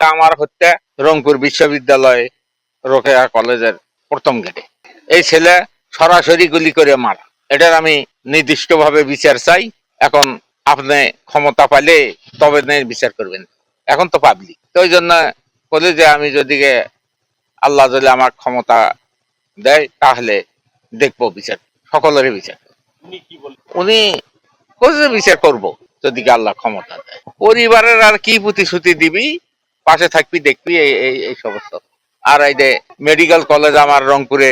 বাড়িটা আমার হচ্ছে রংপুর বিশ্ববিদ্যালয় রোকেয়া কলেজের প্রথম গেটে। এই ছেলে সরাসরি গুলি করে মারা, এটার আমি নির্দিষ্টভাবে বিচার চাই। এখন আপনি ক্ষমতা পাইলে তবে বিচার করবেন, এখন তো পাবলিক। তো ওই জন্য বলি যে আমি যদি আল্লাহ যদি আমার ক্ষমতা দেয় তাহলে দেখবো বিচার, সকলেরই বিচার। উনি কোথায় বিচার করব যদি আল্লাহ ক্ষমতা দেয়? পরিবারের আর কি প্রতিশ্রুতি দিবি, পাশে থাকবি, দেখবি, এই সমস্ত। আর এই যে মেডিকেল কলেজ আমার রংপুরে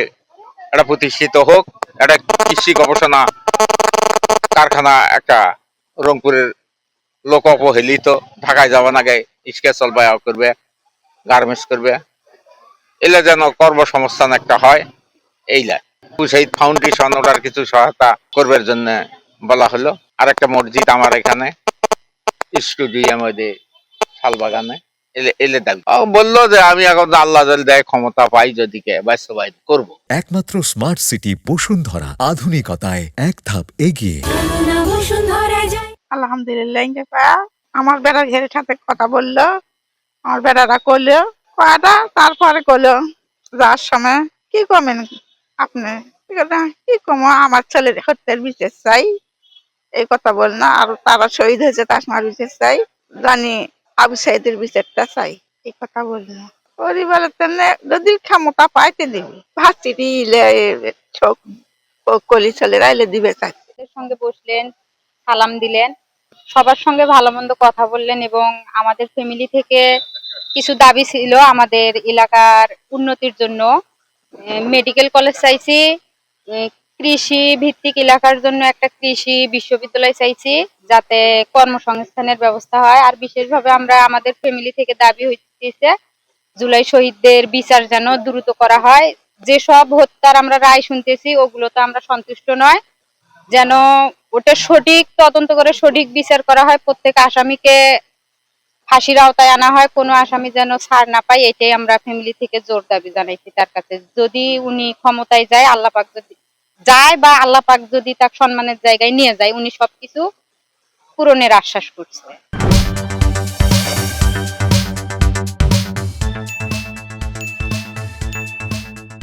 এটা প্রতিষ্ঠিত হোক, এটা কৃষি গবেষণা কারখানা একটা রংপুরের লোক অবহেলিত, ঢাকায় যাওয়া না গায়ে স্কেচ চলবায় করবে, গার্মেন্টস করবে, এলে যেন কর্মসংস্থান একটা হয়। এইলা সেই ফাউন্ডেশন ওটার কিছু সহায়তা করবার জন্য বলা হলো। আর একটা মসজিদ আমার এখানে স্টুডিয়াম শালবাগানে এলে এলে দেখবো। বললো যে আমি এখন আল্লাহ যদি দেয় ক্ষমতা পাই, যদি বাস্তবায়ন করবো। একমাত্র স্মার্ট সিটি বসুন্ধরা, আধুনিকতায় এক ধাপ এগিয়ে। আলহামদুলিল্লাহ, আমার বেড়ার ঘেরের সাথে কথা বললো, আমার বেড়ারা করলো কয়টা, তারপরে করলো যাওয়ার সময় কি কমেন আপনি, কি কমো আমার ছেলের হত্যার বিচার চাই, এই কথা বল না। আর তারা শহীদ হয়েছে তাসমার বিচার চাই, জানি আবু সাইদের বিচারটা চাই, এই কথা বল না। পরিবারের জন্য যদি ক্ষমতা পাইতে দিবি, ভাস্তিটি কলি ছেলেরা এলে দিবে চাই। সঙ্গে বসলেন, সালাম দিলেন, সবার সঙ্গে ভালো মন্দ কথা বললেন এবং আমাদের ফ্যামিলি থেকে কিছু দাবি ছিল আমাদের এলাকার উন্নতির জন্য। মেডিকেল কলেজ চাইছি, কৃষি ভিত্তিক এলাকার জন্য একটা কৃষি বিশ্ববিদ্যালয় চাইছি, যাতে কর্মসংস্থানের ব্যবস্থা হয়। আর বিশেষভাবে আমরা আমাদের ফ্যামিলি থেকে দাবি হইতেছে জুলাই শহীদদের বিচার যেন দ্রুত করা হয়। যেসব হত্যার আমরা রায় শুনতেছি ওগুলো তো আমরা সন্তুষ্ট নয়, যেন ওটা সঠিক তদন্ত করে সঠিক বিচার করা হয়, প্রত্যেক আসামিকে ফাঁসির আওতায় আনা হয়, কোনো আসামি যেন ছাড় না পায়, এটাই আমরা ফ্যামিলি থেকে জোর দাবি জানাইছি তার কাছে। যদি উনি ক্ষমতায় যায়, আল্লাহ পাক যদি যায় বা আল্লাহ পাক যদি তাকে সম্মানের জায়গায় নিয়ে যায়, উনি সবকিছু পূরণের আশ্বাস করছে।